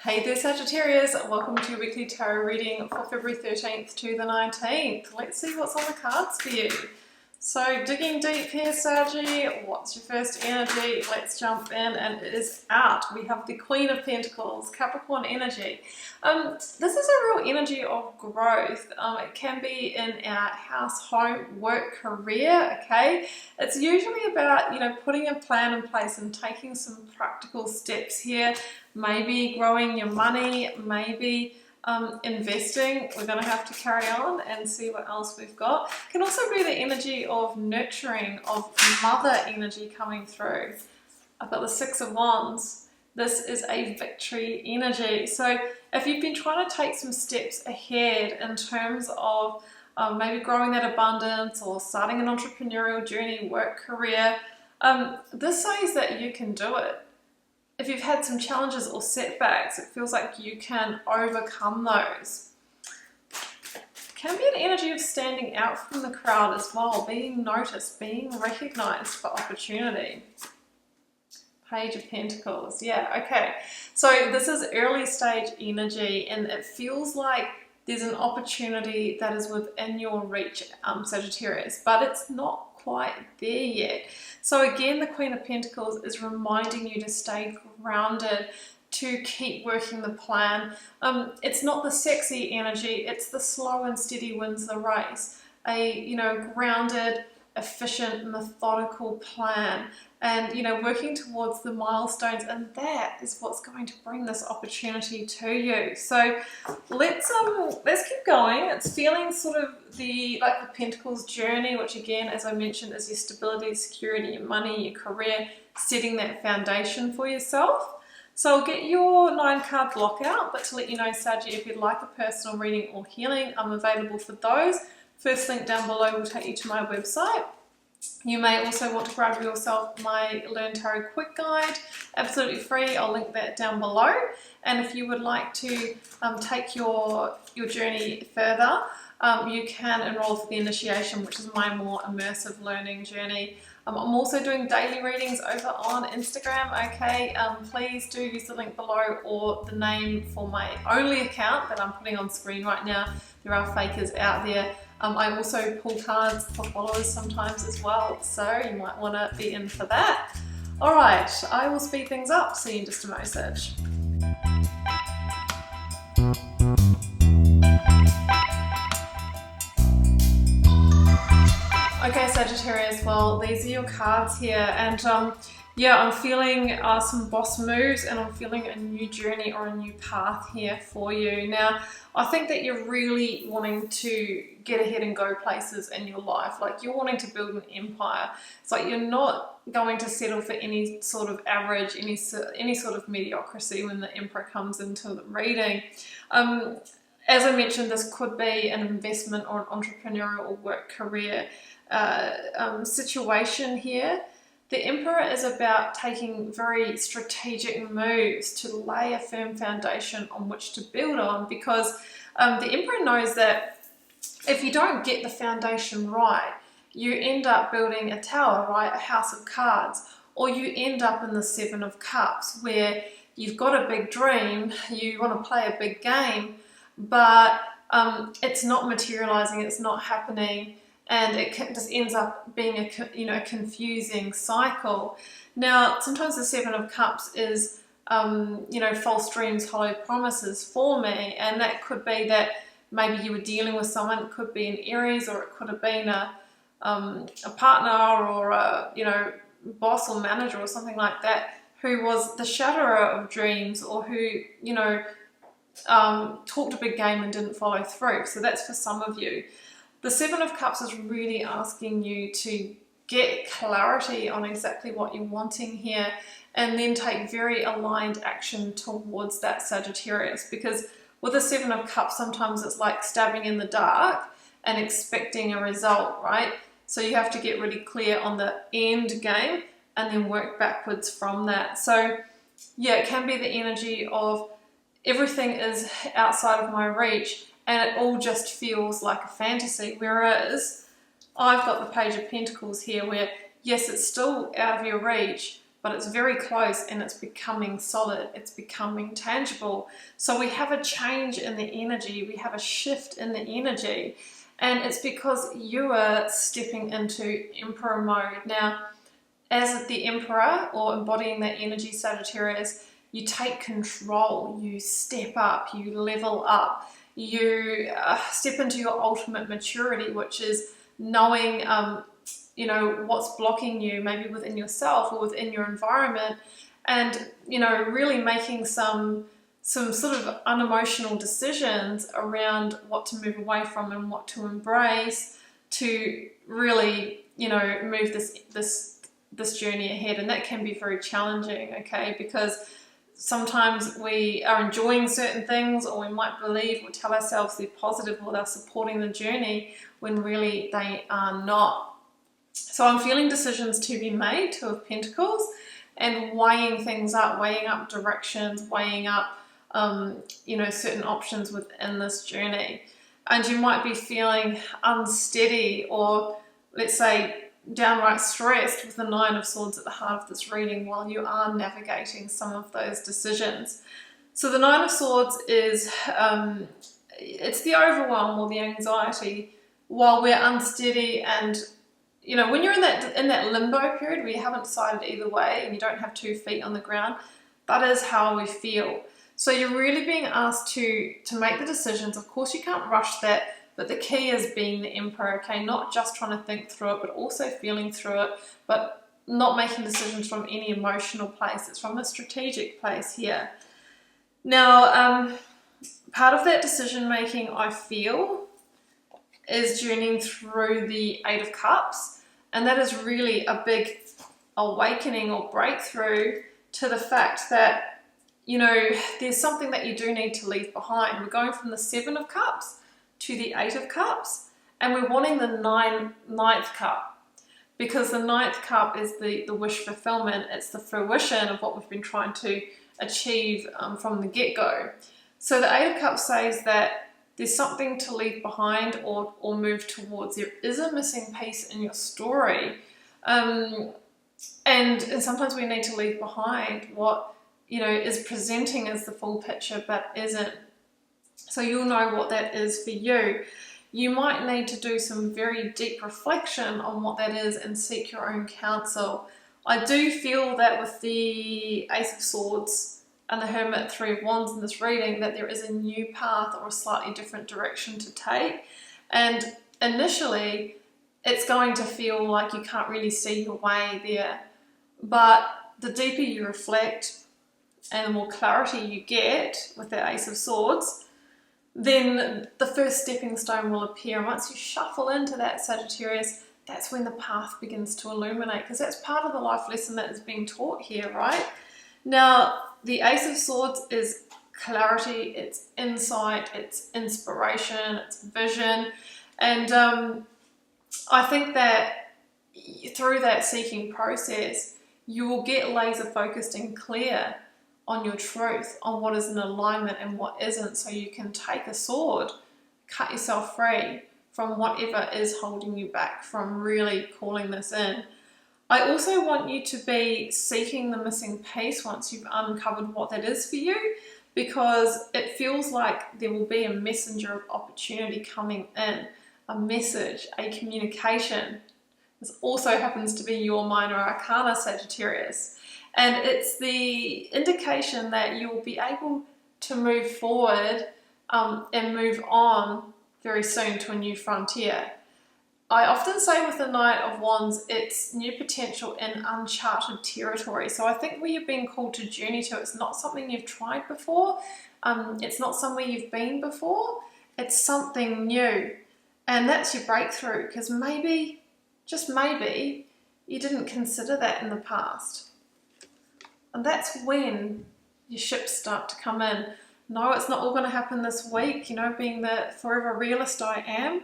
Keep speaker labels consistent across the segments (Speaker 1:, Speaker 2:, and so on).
Speaker 1: Hey there Sagittarius, welcome to your weekly tarot reading for February 13th to the 19th. Let's see what's on the cards for you. So digging deep here, Saggy, what's your first energy? Let's jump in, and it is out. We have the Queen of Pentacles, Capricorn energy. This is a real energy of growth. It can be in our house, home, work, career, okay? It's usually about, putting a plan in place and taking some practical steps here. Maybe growing your money, maybe investing. We're going to have to carry on and see what else we've got. It can also be the energy of nurturing, of mother energy coming through. I've got the Six of Wands. This is a victory energy. So if you've been trying to take some steps ahead in terms of maybe growing that abundance or starting an entrepreneurial journey, work, career, this says that you can do it. If you've had some challenges or setbacks, it feels like you can overcome those. It can be an energy of standing out from the crowd as well, being noticed, being recognized for opportunity. Page of Pentacles, yeah, okay. So this is early stage energy, and it feels like there's an opportunity that is within your reach, Sagittarius, but it's not quite there yet. So again, the Queen of Pentacles is reminding you to stay grounded, to keep working the plan. It's not the sexy energy, it's the slow and steady wins the race. A grounded, efficient, methodical plan, and working towards the milestones, and that is what's going to bring this opportunity to you. So let's keep going. It's feeling sort of the Pentacles journey, which again, as I mentioned, is your stability, security, your money, your career, setting that foundation for yourself. So I'll get your 9-card block out, but to let you know, Saggy, if you'd like a personal reading or healing, I'm available for those. First link down below will take you to my website. You may also want to grab yourself my Learn Tarot Quick Guide, absolutely free. I'll link that down below. And if you would like to take your journey further, you can enroll for the initiation, which is my more immersive learning journey. I'm also doing daily readings over on Instagram, okay? Please do use the link below or the name for my only account that I'm putting on screen right now. There are fakers out there. I also pull cards for followers sometimes as well, so you might want to be in for that. Alright, I will speed things up. See you in just a message. Okay, Sagittarius, well, these are your cards here, and yeah, I'm feeling some boss moves, and I'm feeling a new journey or a new path here for you. Now, I think that you're really wanting to get ahead and go places in your life. Like, you're wanting to build an empire. It's like you're not going to settle for any sort of average, any sort of mediocrity when the Emperor comes into the reading. As I mentioned, this could be an investment or an entrepreneurial or work career situation here. The Emperor is about taking very strategic moves to lay a firm foundation on which to build on, because the Emperor knows that if you don't get the foundation right, you end up building a tower, right, a house of cards, or you end up in the Seven of Cups, where you've got a big dream, you want to play a big game, but it's not materializing, it's not happening, and it just ends up being a confusing cycle. Now, sometimes the Seven of Cups is false dreams, hollow promises for me, and that could be that maybe you were dealing with someone. It could be an Aries, or it could have been a partner, or a boss or manager or something like that, who was the shatterer of dreams, or who talked a big game and didn't follow through. So that's for some of you. The Seven of Cups is really asking you to get clarity on exactly what you're wanting here, and then take very aligned action towards that, Sagittarius. Because with the Seven of Cups, sometimes it's like stabbing in the dark and expecting a result, right? So you have to get really clear on the end game and then work backwards from that. So yeah, it can be the energy of everything is outside of my reach, and it all just feels like a fantasy. Whereas I've got the Page of Pentacles here, where yes, it's still out of your reach, but it's very close and it's becoming solid, it's becoming tangible. So we have a change in the energy, we have a shift in the energy, and it's because you are stepping into Emperor mode. Now, as the Emperor, or embodying that energy, Sagittarius, you take control, you step up, you level up, you step into your ultimate maturity, which is knowing you know, what's blocking you, maybe within yourself or within your environment, and, you know, really making some sort of unemotional decisions around what to move away from and what to embrace to really, you know, move this journey ahead. And that can be very challenging, okay, because sometimes we are enjoying certain things, or we might believe or tell ourselves they're positive or they're supporting the journey when really they are not. So I'm feeling decisions to be made, Two of Pentacles, and weighing things up, weighing up directions, weighing up, you know, certain options within this journey. And you might be feeling unsteady, or let's say downright stressed, with the Nine of Swords at the heart of this reading while you are navigating some of those decisions. So the Nine of Swords is, it's the overwhelm or the anxiety while we're unsteady. And you know, when you're in that limbo period where you haven't decided either way and you don't have 2 feet on the ground, that is how we feel. So you're really being asked to make the decisions. Of course, you can't rush that, but the key is being the Emperor, okay? Not just trying to think through it, but also feeling through it, but not making decisions from any emotional place. It's from a strategic place here. Now, part of that decision making, I feel, is journeying through the Eight of Cups. And that is really a big awakening or breakthrough to the fact that, you know, there's something that you do need to leave behind. We're going from the Seven of Cups to the Eight of Cups, and we're wanting the ninth cup, because the ninth cup is the wish fulfillment. It's the fruition of what we've been trying to achieve from the get-go. So the Eight of Cups says that there's something to leave behind or move towards. There is a missing piece in your story. And sometimes we need to leave behind what, you know, is presenting as the full picture but isn't. So you'll know what that is for you. You might need to do some very deep reflection on what that is and seek your own counsel. I do feel that with the Ace of Swords and the Hermit, Three of Wands in this reading, that there is a new path or a slightly different direction to take. And initially, it's going to feel like you can't really see your way there. But the deeper you reflect and the more clarity you get with the Ace of Swords, then the first stepping stone will appear. And once you shuffle into that, Sagittarius, that's when the path begins to illuminate, because that's part of the life lesson that is being taught here, right? Now, the Ace of Swords is clarity, it's insight, it's inspiration, it's vision. And I think that through that seeking process, you will get laser focused and clear on your truth, on what is in alignment and what isn't, so you can take a sword, cut yourself free from whatever is holding you back from really calling this in. I also want you to be seeking the missing piece once you've uncovered what that is for you, because it feels like there will be a messenger of opportunity coming in, a message, a communication. This also happens to be your minor arcana, Sagittarius. And it's the indication that you will be able to move forward and move on very soon to a new frontier. I often say with the Knight of Wands, it's new potential in uncharted territory. So I think where you're being called to journey to, it's not something you've tried before. It's not somewhere you've been before. It's something new. And that's your breakthrough, because maybe, just maybe, you didn't consider that in the past. And that's when your ships start to come in. No, it's not all going to happen this week, you know, being the forever realist I am.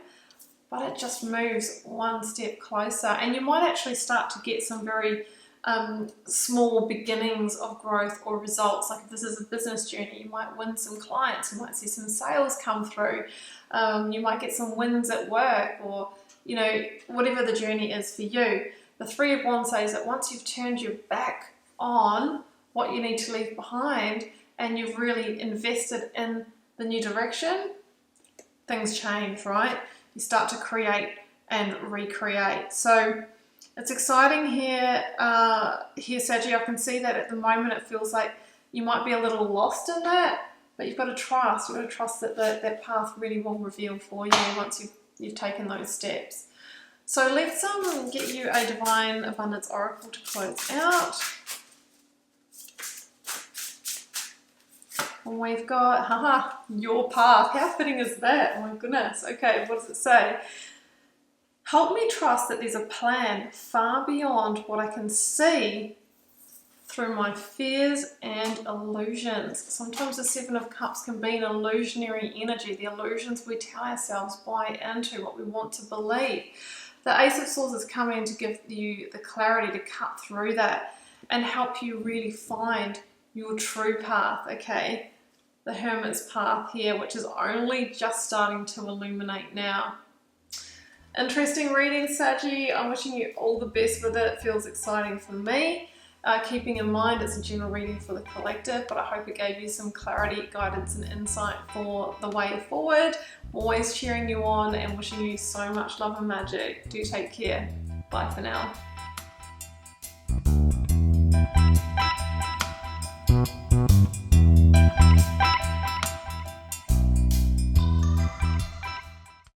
Speaker 1: But it just moves one step closer, and you might actually start to get some very small beginnings of growth or results. Like if this is a business journey, you might win some clients, you might see some sales come through, you might get some wins at work, or, you know, whatever the journey is for you. The Three of Wands says that once you've turned your back on what you need to leave behind and you've really invested in the new direction, things change, right? You start to create and recreate. So it's exciting here, Saggy. I can see that at the moment it feels like you might be a little lost in that, but you've got to trust. You've got to trust that that path really will reveal for you once you've taken those steps. So let's get you a Divine Abundance Oracle to close out. And we've got, your path. How fitting is that? Oh my goodness. Okay, what does it say? Help me trust that there's a plan far beyond what I can see through my fears and illusions. Sometimes the Seven of Cups can be an illusionary energy, the illusions we tell ourselves buy into, what we want to believe. The Ace of Swords is coming to give you the clarity to cut through that and help you really find your true path, okay? The Hermit's path here, which is only just starting to illuminate now. Interesting reading, Saggy. I'm wishing you all the best with it. It feels exciting for me. Keeping in mind it's a general reading for the collective, but I hope it gave you some clarity, guidance and insight for the way forward. I'm always cheering you on and wishing you so much love and magic. Do take care. Bye for now.